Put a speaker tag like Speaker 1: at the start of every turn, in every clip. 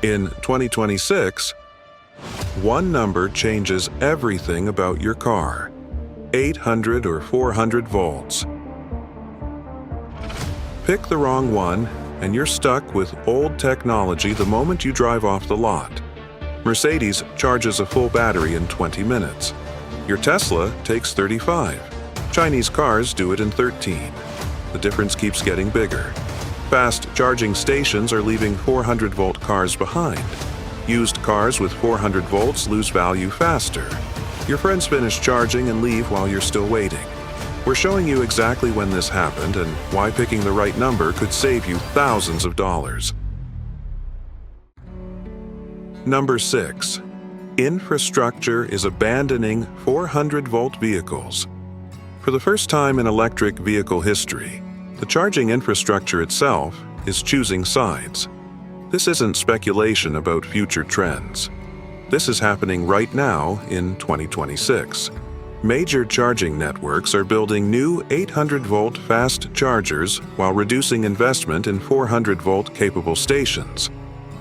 Speaker 1: In 2026, one number changes everything about your car: 800 or 400 volts. Pick the wrong one, and you're stuck with old technology the moment you drive off the lot. Mercedes charges a full battery in 20 minutes. Your Tesla takes 35. Chinese cars do it in 13. The difference keeps getting bigger. Fast charging stations are leaving 400-volt cars behind. Used cars with 400 volts lose value faster. Your friends finish charging and leave while you're still waiting. We're showing you exactly when this happened and why picking the right number could save you thousands of dollars. Number 6. Infrastructure is abandoning 400-volt vehicles. For the first time in electric vehicle history, the charging infrastructure itself is choosing sides. This isn't speculation about future trends. This is happening right now in 2026. Major charging networks are building new 800-volt fast chargers while reducing investment in 400-volt capable stations.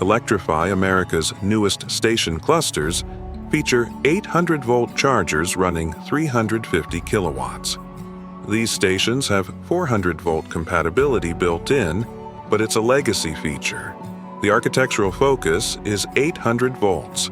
Speaker 1: Electrify America's newest station clusters feature 800-volt chargers running 350 kilowatts. These stations have 400-volt compatibility built in, but it's a legacy feature. The architectural focus is 800 volts.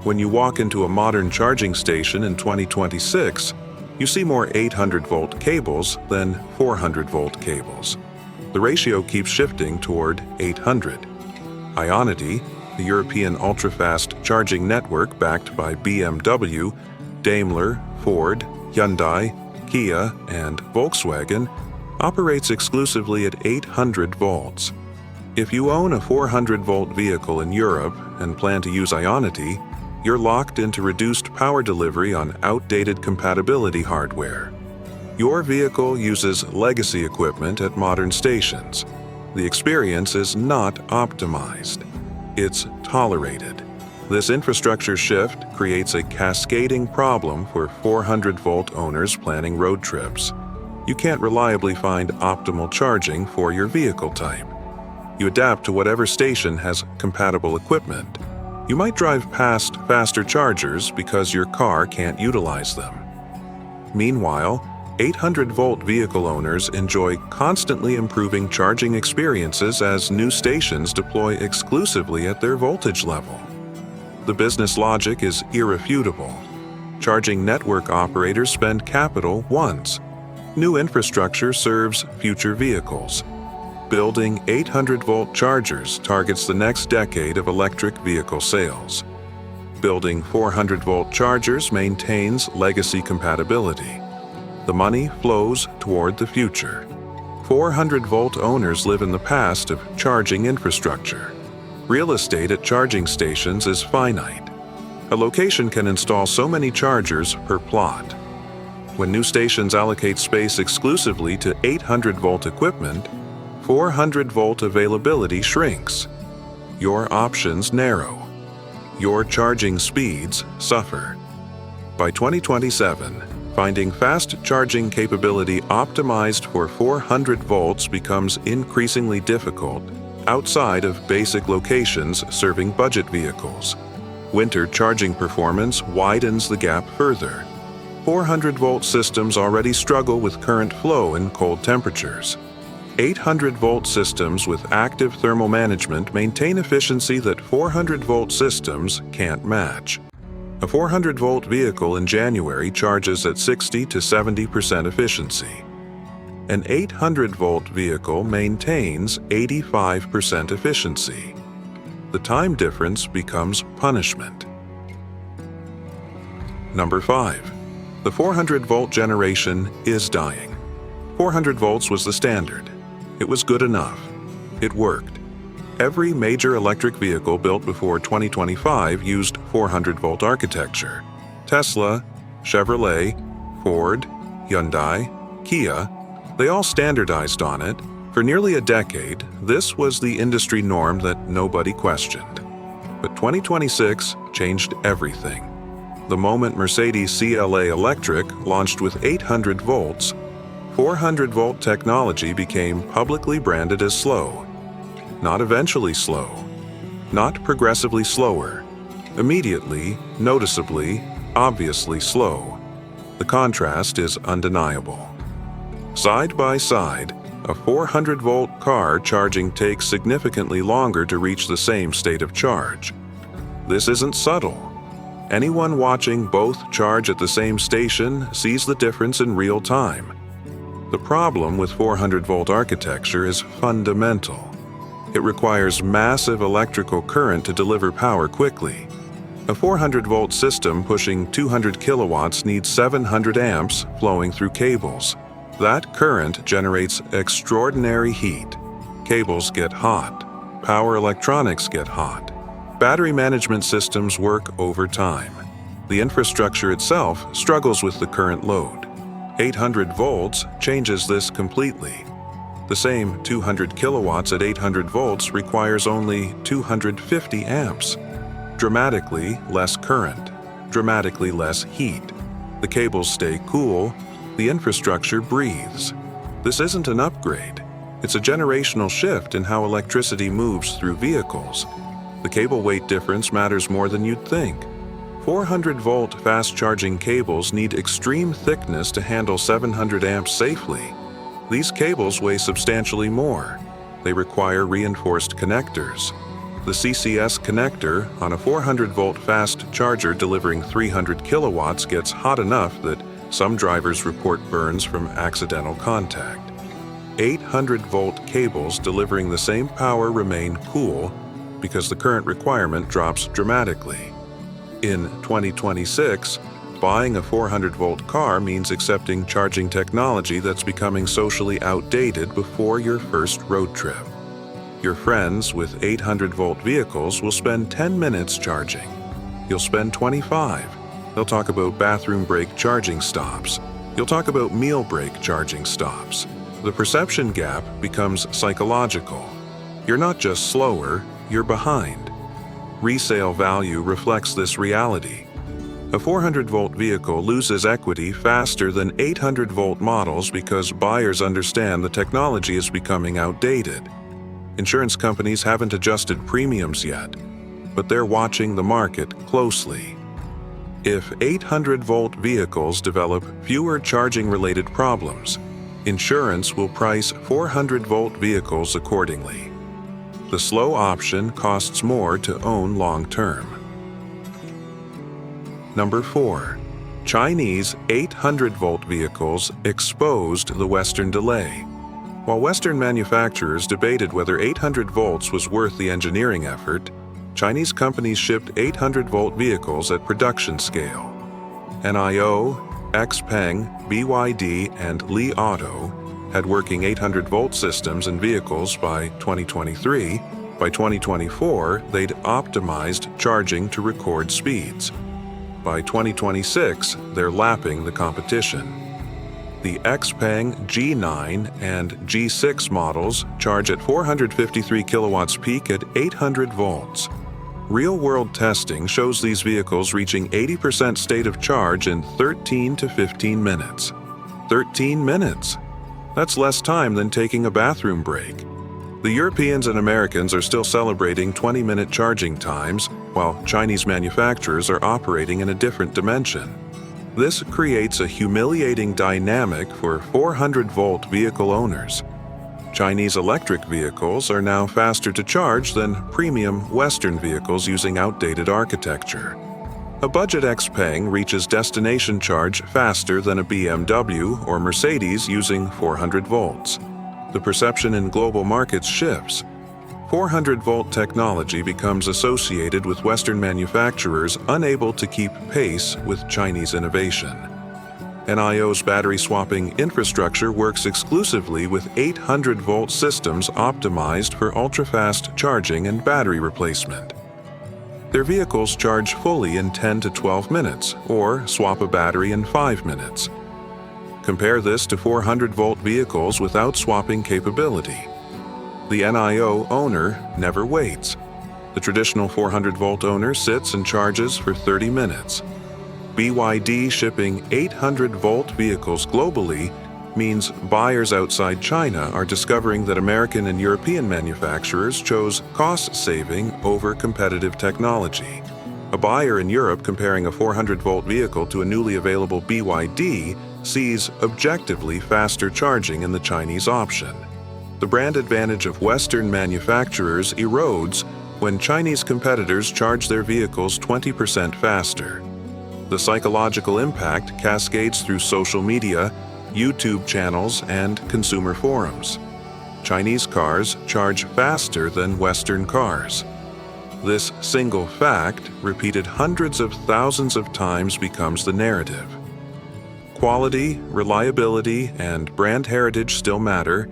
Speaker 1: When you walk into a modern charging station in 2026, you see more 800-volt cables than 400-volt cables. The ratio keeps shifting toward 800. Ionity, the European ultra-fast charging network backed by BMW, Daimler, Ford, Hyundai, Kia, and Volkswagen, operates exclusively at 800 volts. If you own a 400-volt vehicle in Europe and plan to use Ionity, you're locked into reduced power delivery on outdated compatibility hardware. Your vehicle uses legacy equipment at modern stations. The experience is not optimized. It's tolerated. This infrastructure shift creates a cascading problem for 400-volt owners planning road trips. You can't reliably find optimal charging for your vehicle type. You adapt to whatever station has compatible equipment. You might drive past faster chargers because your car can't utilize them. Meanwhile, 800-volt vehicle owners enjoy constantly improving charging experiences as new stations deploy exclusively at their voltage level. The business logic is irrefutable. Charging network operators spend capital once. New infrastructure serves future vehicles. Building 800-volt chargers targets the next decade of electric vehicle sales. Building 400-volt chargers maintains legacy compatibility. The money flows toward the future. 400-volt owners live in the past of charging infrastructure. Real estate at charging stations is finite. A location can install so many chargers per plot. When new stations allocate space exclusively to 800-volt equipment, 400-volt availability shrinks. Your options narrow. Your charging speeds suffer. By 2027, finding fast charging capability optimized for 400 volts becomes increasingly difficult outside of basic locations serving budget vehicles. Winter charging performance widens the gap further. 400-volt systems already struggle with current flow in cold temperatures. 800-volt systems with active thermal management maintain efficiency that 400-volt systems can't match. A 400-volt vehicle in January charges at 60 to 70% efficiency. An 800-volt vehicle maintains 85% efficiency. The time difference becomes punishment. Number 5. The 400-volt generation is dying. 400 volts was the standard. It was good enough. It worked. Every major electric vehicle built before 2025 used 400-volt architecture. Tesla, Chevrolet, Ford, Hyundai, Kia, they all standardized on it. For nearly a decade, this was the industry norm that nobody questioned. But 2026 changed everything. The moment Mercedes CLA Electric launched with 800 volts, 400-volt technology became publicly branded as slow. Not eventually slow. not progressively slower. Immediately, noticeably, obviously slow. The contrast is undeniable. Side by side, a 400-volt car charging takes significantly longer to reach the same state of charge. This isn't subtle. Anyone watching both charge at the same station sees the difference in real time. The problem with 400-volt architecture is fundamental. It requires massive electrical current to deliver power quickly. A 400-volt system pushing 200 kilowatts needs 700 amps flowing through cables. That current generates extraordinary heat. Cables get hot. Power electronics get hot. Battery management systems work over time. The infrastructure itself struggles with the current load. 800 volts changes this completely. The same 200 kilowatts at 800 volts requires only 250 amps. Dramatically less current, dramatically less heat. The cables stay cool, the infrastructure breathes. This isn't an upgrade. It's a generational shift in how electricity moves through vehicles. The cable weight difference matters more than you'd think. 400-volt fast-charging cables need extreme thickness to handle 700 amps safely. These cables weigh substantially more. They require reinforced connectors. The CCS connector on a 400-volt fast charger delivering 300 kilowatts gets hot enough that some drivers report burns from accidental contact. 800-volt cables delivering the same power remain cool because the current requirement drops dramatically. In 2026, buying a 400-volt car means accepting charging technology that's becoming socially outdated before your first road trip. Your friends with 800-volt vehicles will spend 10 minutes charging. You'll spend 25. They'll talk about bathroom break charging stops. You'll talk about meal break charging stops. The perception gap becomes psychological. You're not just slower, you're behind. Resale value reflects this reality. A 400-volt vehicle loses equity faster than 800-volt models because buyers understand the technology is becoming outdated. Insurance companies haven't adjusted premiums yet, but they're watching the market closely. If 800-volt vehicles develop fewer charging-related problems, insurance will price 400-volt vehicles accordingly. The slow option costs more to own long-term. Number 4. Chinese 800-volt vehicles exposed the Western delay. While Western manufacturers debated whether 800 volts was worth the engineering effort, Chinese companies shipped 800-volt vehicles at production scale. NIO, XPeng, BYD, and Li Auto had working 800-volt systems in vehicles by 2023. By 2024, they'd optimized charging to record speeds. By 2026, they're lapping the competition. The XPeng G9 and G6 models charge at 453 kilowatts peak at 800 volts. Real-world testing shows these vehicles reaching 80% state of charge in 13 to 15 minutes. 13 minutes! That's less time than taking a bathroom break. The Europeans and Americans are still celebrating 20-minute charging times, while Chinese manufacturers are operating in a different dimension. This creates a humiliating dynamic for 400-volt vehicle owners. Chinese electric vehicles are now faster to charge than premium Western vehicles using outdated architecture. A budget XPeng reaches destination charge faster than a BMW or Mercedes using 400 volts. The perception in global markets shifts. 400-volt technology becomes associated with Western manufacturers unable to keep pace with Chinese innovation. NIO's battery swapping infrastructure works exclusively with 800-volt systems optimized for ultra-fast charging and battery replacement. Their vehicles charge fully in 10 to 12 minutes, or swap a battery in 5 minutes. Compare this to 400-volt vehicles without swapping capability. The NIO owner never waits. The traditional 400-volt owner sits and charges for 30 minutes. BYD shipping 800-volt vehicles globally means buyers outside China are discovering that American and European manufacturers chose cost-saving over competitive technology. A buyer in Europe comparing a 400-volt vehicle to a newly available BYD sees objectively faster charging in the Chinese option. The brand advantage of Western manufacturers erodes when Chinese competitors charge their vehicles 20% faster. The psychological impact cascades through social media, YouTube channels, and consumer forums. Chinese cars charge faster than Western cars. This single fact, repeated hundreds of thousands of times, becomes the narrative. Quality, reliability, and brand heritage still matter,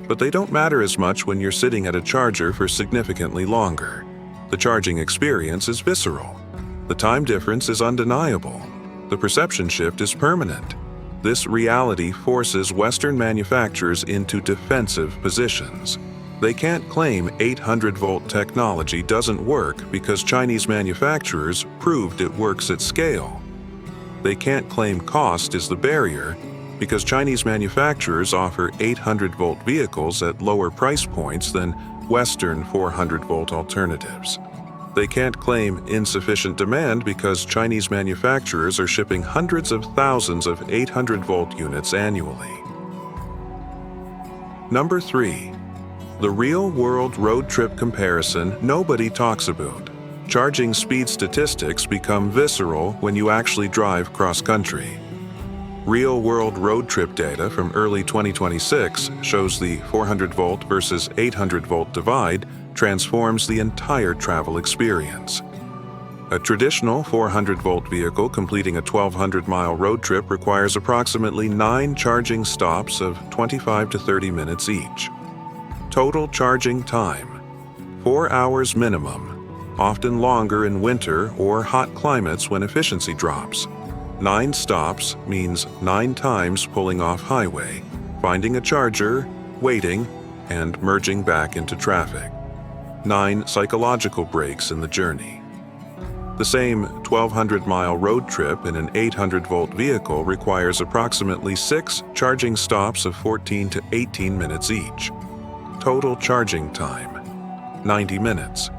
Speaker 1: but they don't matter as much when you're sitting at a charger for significantly longer. The charging experience is visceral. The time difference is undeniable. The perception shift is permanent. This reality forces Western manufacturers into defensive positions. They can't claim 800-volt technology doesn't work because Chinese manufacturers proved it works at scale. They can't claim cost is the barrier because Chinese manufacturers offer 800-volt vehicles at lower price points than Western 400-volt alternatives. They can't claim insufficient demand because Chinese manufacturers are shipping hundreds of thousands of 800-volt units annually. Number 3. The real-world road trip comparison nobody talks about. Charging speed statistics become visceral when you actually drive cross-country. Real-world road trip data from early 2026 shows the 400-volt versus 800-volt divide transforms the entire travel experience. A traditional 400-volt vehicle completing a 1,200-mile road trip requires approximately 9 charging stops of 25 to 30 minutes each. Total charging time: 4 hours minimum, often longer in winter or hot climates when efficiency drops. 9 stops means 9 times pulling off highway, finding a charger, waiting, and merging back into traffic. 9 psychological breaks in the journey. The same 1,200-mile road trip in an 800-volt vehicle requires approximately 6 charging stops of 14 to 18 minutes each. Total charging time: 90 minutes.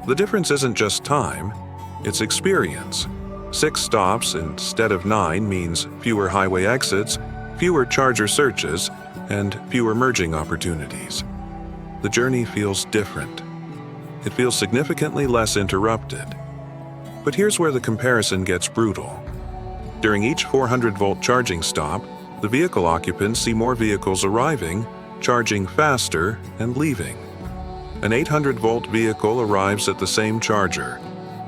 Speaker 1: The difference isn't just time, it's experience. 6 stops instead of 9 means fewer highway exits, fewer charger searches, and fewer merging opportunities. The journey feels different. It feels significantly less interrupted. But here's where the comparison gets brutal. During each 400-volt charging stop, the vehicle occupants see more vehicles arriving, charging faster, and leaving. An 800-volt vehicle arrives at the same charger,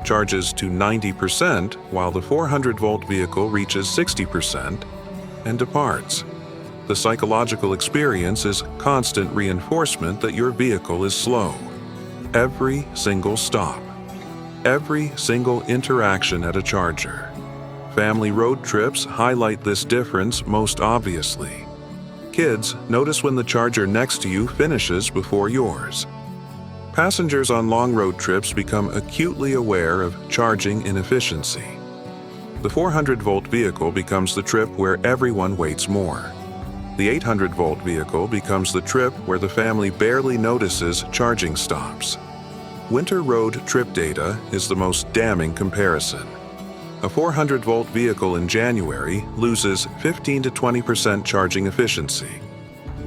Speaker 1: charges to 90% while the 400-volt vehicle reaches 60% and departs. The psychological experience is constant reinforcement that your vehicle is slow. Every single stop, every single interaction at a charger. Family road trips highlight this difference most obviously. Kids, notice when the charger next to you finishes before yours. Passengers on long road trips become acutely aware of charging inefficiency. The 400-volt vehicle becomes the trip where everyone waits more. The 800-volt vehicle becomes the trip where the family barely notices charging stops. Winter road trip data is the most damning comparison. A 400-volt vehicle in January loses 15 to 20% charging efficiency.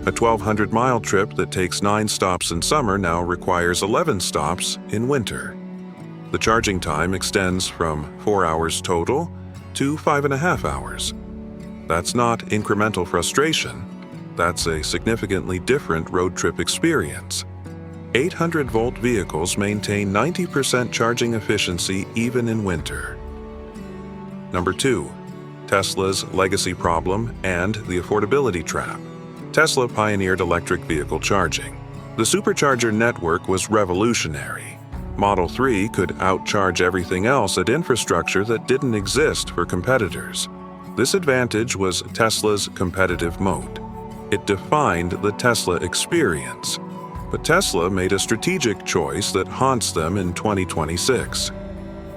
Speaker 1: A 1,200-mile trip that takes 9 stops in summer now requires 11 stops in winter. The charging time extends from 4 hours total to 5.5 hours. That's not incremental frustration. That's a significantly different road trip experience. 800-volt vehicles maintain 90% charging efficiency even in winter. Number 2. Tesla's legacy problem and the affordability trap. Tesla pioneered electric vehicle charging. The supercharger network was revolutionary. Model 3 could outcharge everything else at infrastructure that didn't exist for competitors. This advantage was Tesla's competitive moat. It defined the Tesla experience. But Tesla made a strategic choice that haunts them in 2026.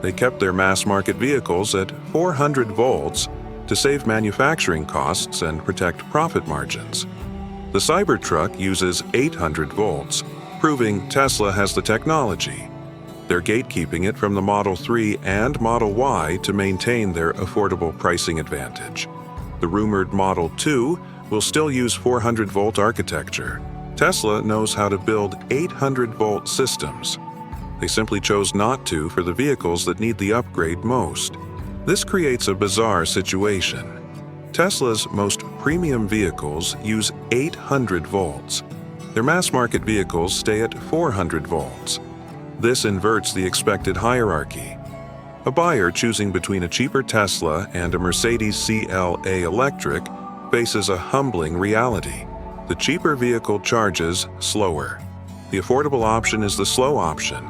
Speaker 1: They kept their mass-market vehicles at 400 volts, to save manufacturing costs and protect profit margins. The Cybertruck uses 800 volts, proving Tesla has the technology. They're gatekeeping it from the Model 3 and Model Y to maintain their affordable pricing advantage. The rumored Model 2 will still use 400-volt architecture. Tesla knows how to build 800-volt systems. They simply chose not to for the vehicles that need the upgrade most. This creates a bizarre situation. Tesla's most premium vehicles use 800 volts. Their mass-market vehicles stay at 400 volts. This inverts the expected hierarchy. A buyer choosing between a cheaper Tesla and a Mercedes CLA electric faces a humbling reality. The cheaper vehicle charges slower. The affordable option is the slow option.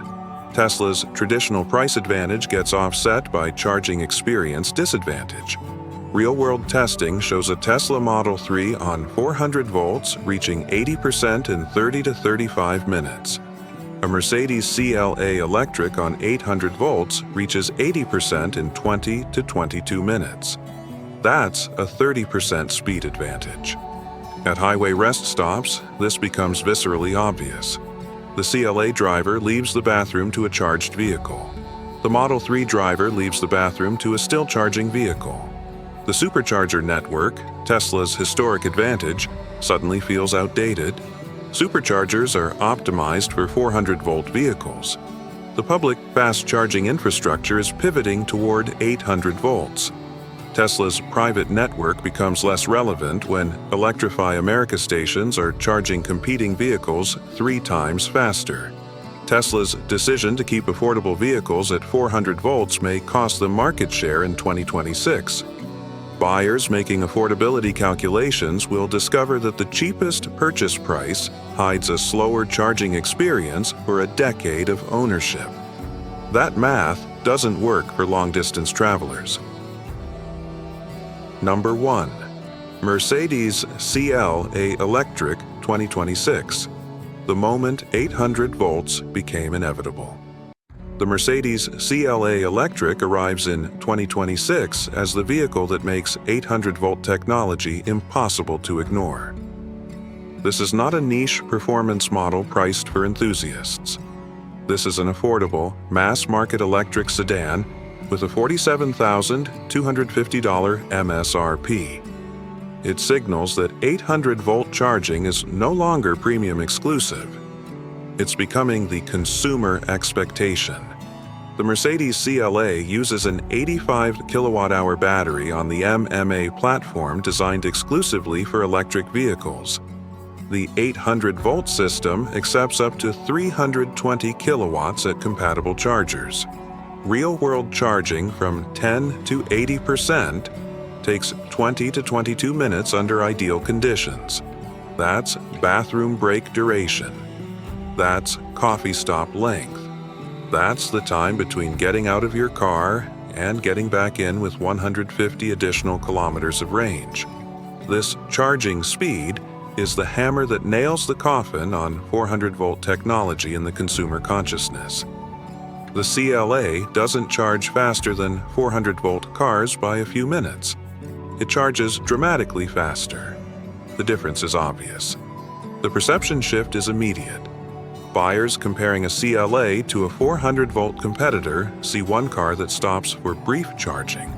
Speaker 1: Tesla's traditional price advantage gets offset by charging experience disadvantage. Real-world testing shows a Tesla Model 3 on 400 volts reaching 80% in 30 to 35 minutes. A Mercedes CLA electric on 800 volts reaches 80% in 20 to 22 minutes. That's a 30% speed advantage. At highway rest stops, this becomes viscerally obvious. The CLA driver leaves the bathroom to a charged vehicle. The Model 3 driver leaves the bathroom to a still-charging vehicle. The supercharger network, Tesla's historic advantage, suddenly feels outdated. Superchargers are optimized for 400-volt vehicles. The public fast-charging infrastructure is pivoting toward 800 volts. Tesla's private network becomes less relevant when Electrify America stations are charging competing vehicles 3 times faster. Tesla's decision to keep affordable vehicles at 400 volts may cost them market share in 2026. Buyers making affordability calculations will discover that the cheapest purchase price hides a slower charging experience for a decade of ownership. That math doesn't work for long-distance travelers. Number 1. Mercedes CLA Electric 2026. The moment 800 volts became inevitable. The Mercedes CLA Electric arrives in 2026 as the vehicle that makes 800-volt technology impossible to ignore. This is not a niche performance model priced for enthusiasts. This is an affordable, mass-market electric sedan with a $47,250 MSRP. It signals that 800-volt charging is no longer premium exclusive. It's becoming the consumer expectation. The Mercedes CLA uses an 85 kilowatt-hour battery on the MMA platform designed exclusively for electric vehicles. The 800-volt system accepts up to 320 kilowatts at compatible chargers. Real-world charging from 10 to 80% takes 20 to 22 minutes under ideal conditions. That's bathroom break duration. That's coffee stop length. That's the time between getting out of your car and getting back in with 150 additional kilometers of range. This charging speed is the hammer that nails the coffin on 400-volt technology in the consumer consciousness. The CLA doesn't charge faster than 400-volt cars by a few minutes. It charges dramatically faster. The difference is obvious. The perception shift is immediate. Buyers comparing a CLA to a 400-volt competitor see one car that stops for brief charging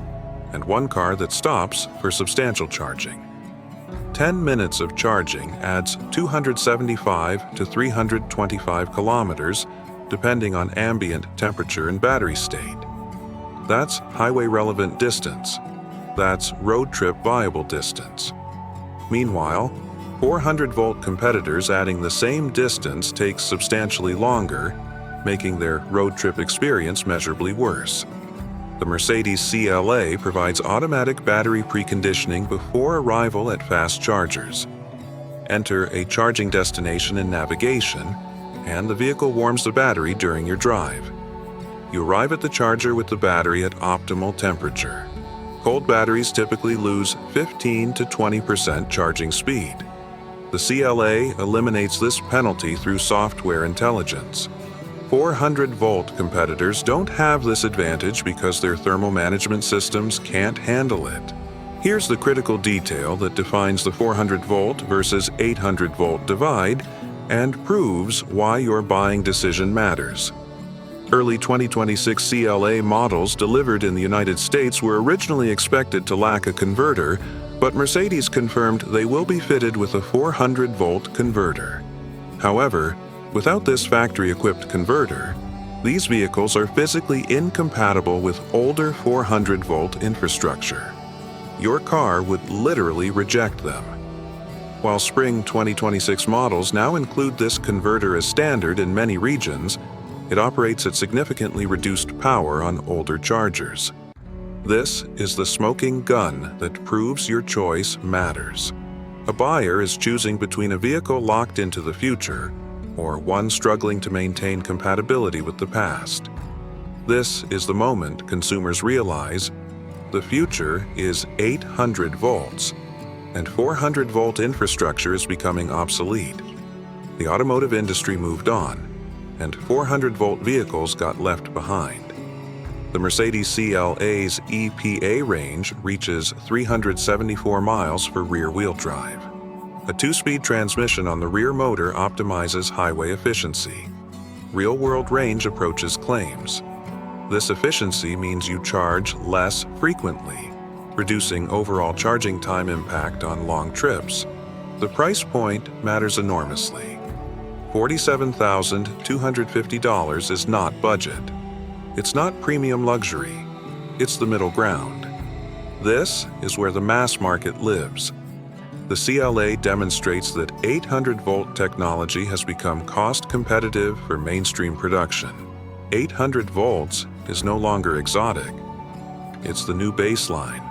Speaker 1: and one car that stops for substantial charging. 10 minutes of charging adds 275 to 325 kilometers, depending on ambient temperature and battery state. That's highway-relevant distance. That's road-trip viable distance. Meanwhile, 400-volt competitors adding the same distance takes substantially longer, making their road trip experience measurably worse. The Mercedes CLA provides automatic battery preconditioning before arrival at fast chargers. Enter a charging destination in navigation, and the vehicle warms the battery during your drive. You arrive at the charger with the battery at optimal temperature. Cold batteries typically lose 15 to 20% charging speed. The CLA eliminates this penalty through software intelligence. 400-volt competitors don't have this advantage because their thermal management systems can't handle it. Here's the critical detail that defines the 400-volt versus 800-volt divide and proves why your buying decision matters. Early 2026 CLA models delivered in the United States were originally expected to lack a converter, but Mercedes confirmed they will be fitted with a 400-volt converter. However, without this factory-equipped converter, these vehicles are physically incompatible with older 400-volt infrastructure. Your car would literally reject them. While spring 2026 models now include this converter as standard in many regions, it operates at significantly reduced power on older chargers. This is the smoking gun that proves your choice matters. A buyer is choosing between a vehicle locked into the future or one struggling to maintain compatibility with the past. This is the moment consumers realize the future is 800 volts, and 400-volt infrastructure is becoming obsolete. The automotive industry moved on, and 400-volt vehicles got left behind. The Mercedes CLA's EPA range reaches 374 miles for rear-wheel drive. A 2-speed transmission on the rear motor optimizes highway efficiency. Real-world range approaches claims. This efficiency means you charge less frequently, reducing overall charging time impact on long trips. The price point matters enormously. $47,250 is not budget. It's not premium luxury. It's the middle ground. This is where the mass market lives. The CLA demonstrates that 800-volt technology has become cost-competitive for mainstream production. 800 volts is no longer exotic. It's the new baseline.